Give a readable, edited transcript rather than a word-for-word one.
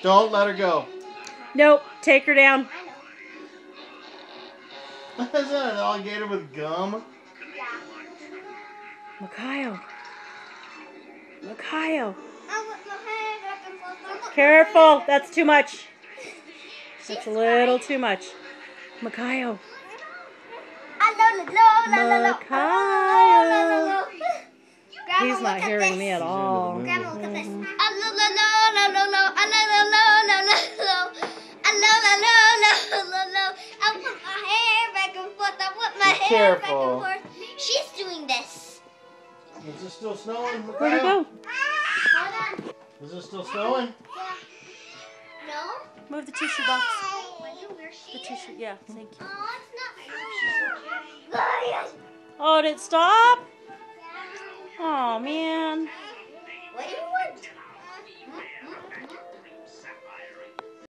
Don't let her go. Nope. Take her down. Is that an alligator with gum? Makayo. Makayo. Careful. That's too much. That's a little too much. Makayo. Makayo. He's not hearing me at all. Careful. She's doing this. Is it still snowing? Where'd it go? Hold on. Is it still snowing? No? Move the tissue box. Where she The tissue. Yeah, thank you. Oh, it's not. Oh, did it stop? Oh, man.